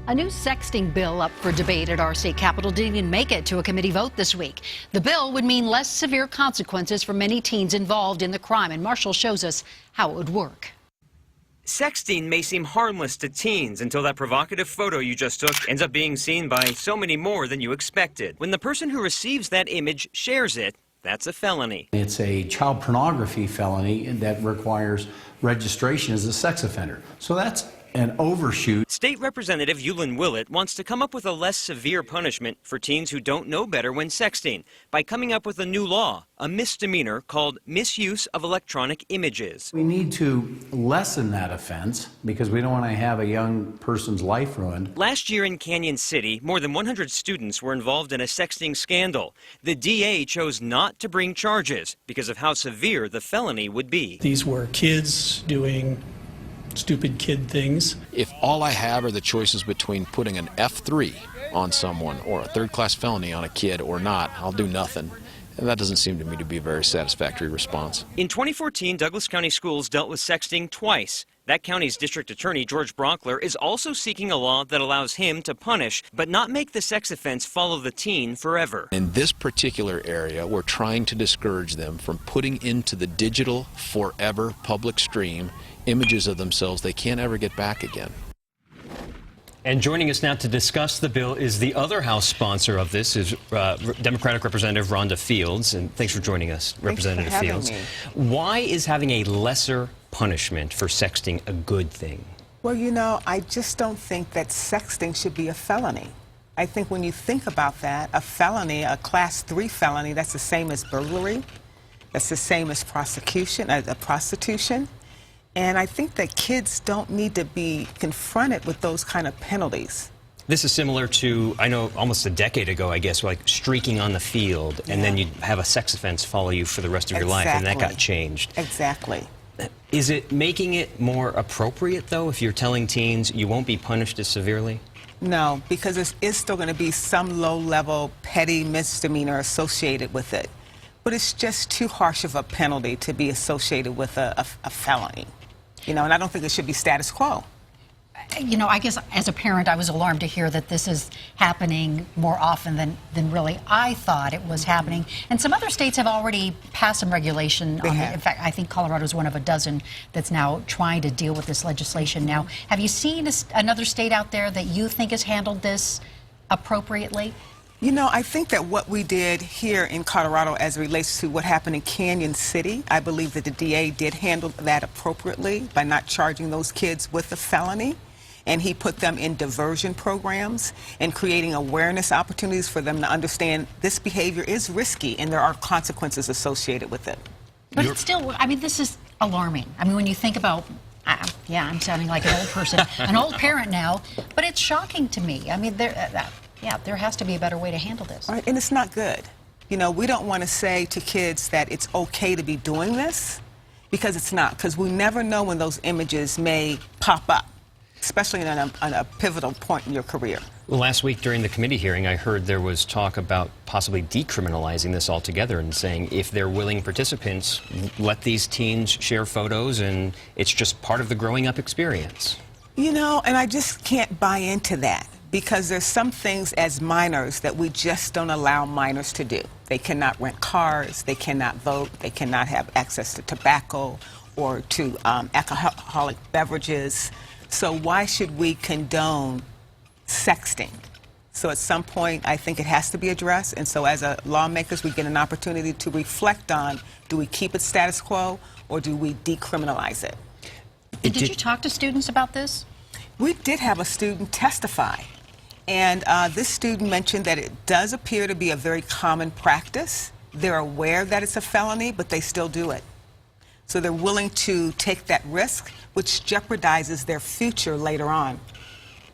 A new sexting bill up for debate at our state capitol didn't even make it to a committee vote this week. The bill would mean less severe consequences for many teens involved in the crime, and Marshall shows us how it would work. Sexting may seem harmless to teens until that provocative photo you just took ends up being seen by so many more than you expected. When the person who receives that image shares it, that's a felony. It's a child pornography felony that requires registration as a sex offender. So that's an overshoot. State Representative Yulin Willett wants to come up with a less severe punishment for teens who don't know better when sexting by coming up with a new law, a misdemeanor called misuse of electronic images. We need to lessen that offense because we don't want to have a young person's life ruined. Last year in Canyon City, more than 100 students were involved in a sexting scandal. The DA chose not to bring charges because of how severe the felony would be. These were kids doing stupid kid things. If all I have are the choices between putting an F3 on someone or a third-class felony on a kid or not, I'll do nothing. And that doesn't seem to me to be a very satisfactory response. In 2014, Douglas County Schools dealt with sexting twice. That county's district attorney, George Brockler, is also seeking a law that allows him to punish, but not make the sex offense follow the teen forever. In this particular area, we're trying to discourage them from putting into the digital forever public stream images of themselves they can't ever get back again. And joining us now to discuss the bill is the other House sponsor of this, is Democratic Representative Rhonda Fields. And thanks for joining us, Representative Fields. Why is having a lesser punishment for sexting a good thing? Well, you know, I just don't think that sexting should be a felony. I think when you think about that, a felony, a class 3 felony, that's the same as burglary. That's the same as prostitution. And I think that kids don't need to be confronted with those kind of penalties. This is similar to, I know, almost a decade ago, I guess, like streaking on the field, and then you'd have a sex offense follow you for the rest of your life, and that got changed. Exactly. Is it making it more appropriate, though, if you're telling teens you won't be punished as severely? No, because there is still going to be some low-level petty misdemeanor associated with it. But it's just too harsh of a penalty to be associated with a felony. You know, and I don't think it should be status quo. You know, I guess as a parent, I was alarmed to hear that this is happening more often than really I thought it was happening. And some other states have already passed some regulation on it. In fact, I think Colorado is one of a dozen that's now trying to deal with this legislation now. Have you seen another state out there that you think has handled this appropriately? You know, I think that what we did here in Colorado as it relates to what happened in Canyon City, I believe that the DA did handle that appropriately by not charging those kids with a felony. And he put them in diversion programs and creating awareness opportunities for them to understand this behavior is risky and there are consequences associated with it. But it's still, I mean, this is alarming. I mean, when you think about, yeah, I'm sounding like an old person, an old parent now, but it's shocking to me. I mean, there has to be a better way to handle this. Right, and it's not good. You know, we don't want to say to kids that it's okay to be doing this because it's not, because we never know when those images may pop up, especially on a pivotal point in your career. Well, last week during the committee hearing, I heard there was talk about possibly decriminalizing this altogether and saying if they're willing participants, let these teens share photos and it's just part of the growing up experience. You know, and I just can't buy into that because there's some things as minors that we just don't allow minors to do. They cannot rent cars, they cannot vote, they cannot have access to tobacco or to alcoholic beverages. So why should we condone sexting? So at some point, I think it has to be addressed. And so as lawmakers, we get an opportunity to reflect on, do we keep it status quo or do we decriminalize it? Did you talk to students about this? We did have a student testify. And this student mentioned that it does appear to be a very common practice. They're aware that it's a felony, but they still do it. So they're willing to take that risk, which jeopardizes their future later on.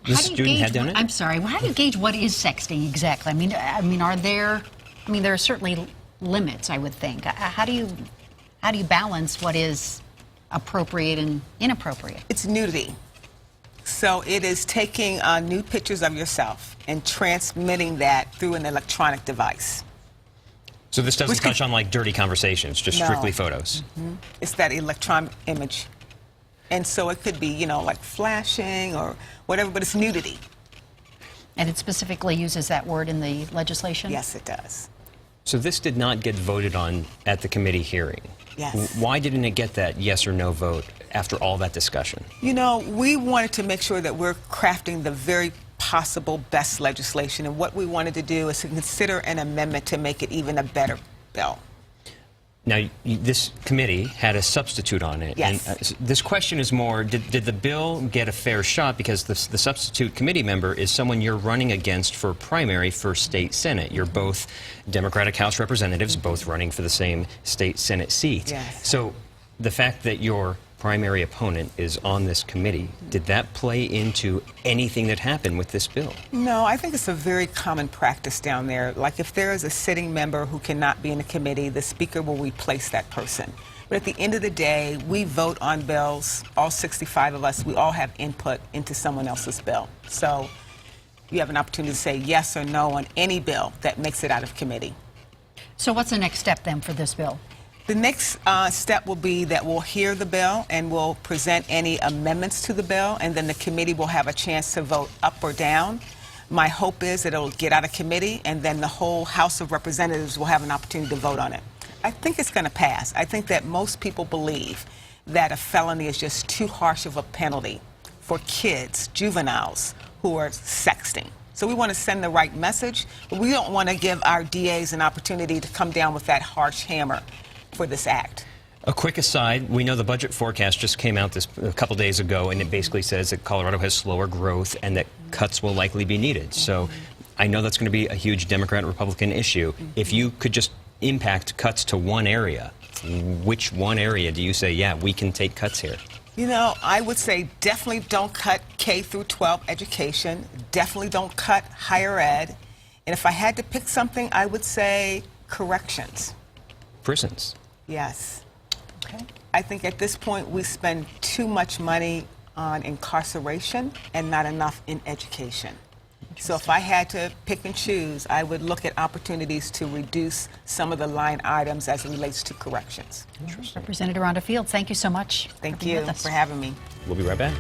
This student had done it? I'm sorry. Well, how do you gauge what is sexting exactly? There are certainly limits, I would think. How do you balance what is appropriate and inappropriate? It's nudity. So it is taking nude pictures of yourself and transmitting that through an electronic device. So this doesn't touch on like dirty conversations, just strictly photos? Mm-hmm. It's that electronic image. And so it could be, you know, like flashing or whatever, but it's nudity. And it specifically uses that word in the legislation? Yes, it does. So this did not get voted on at the committee hearing. Yes. Why didn't it get that yes or no vote after all that discussion? You know, we wanted to make sure that we're crafting the very possible best legislation, and what we wanted to do is to consider an amendment to make it even a better bill. Now, this committee had a substitute on it. Yes. And this question is more, did the bill get a fair shot? Because the substitute committee member is someone you're running against for primary for state senate. You're both Democratic House representatives, both running for the same state senate seat. Yes. So the fact that your primary opponent is on this committee, did that play into anything that happened with this bill? No, I think it's a very common practice down there. Like if there is a sitting member who cannot be in a committee, the speaker will replace that person. But at the end of the day, we vote on bills, all 65 of us, we all have input into someone else's bill. So you have an opportunity to say yes or no on any bill that makes it out of committee. So what's the next step then for this bill? The next step will be that we'll hear the bill and we'll present any amendments to the bill, and then the committee will have a chance to vote up or down. My hope is that it'll get out of committee, and then the whole House of Representatives will have an opportunity to vote on it. I think it's going to pass. I think that most people believe that a felony is just too harsh of a penalty for kids, juveniles, who are sexting. So we want to send the right message, but we don't want to give our DAs an opportunity to come down with that harsh hammer for this act. A quick aside, we know the budget forecast just came out a couple days ago, and it basically says that Colorado has slower growth and that cuts will likely be needed. So I know that's going to be a huge Democrat-Republican issue. If you could just impact cuts to one area, which one area do you say, yeah, we can take cuts here? You know, I would say definitely don't cut K through 12 education, definitely don't cut higher ed, and if I had to pick something, I would say corrections. Prisons. Yes. Okay. I think at this point we spend too much money on incarceration and not enough in education. So if I had to pick and choose, I would look at opportunities to reduce some of the line items as it relates to corrections. Representative Rhonda Fields, thank you so much. Thank for being you with us. for having me. We'll be right back.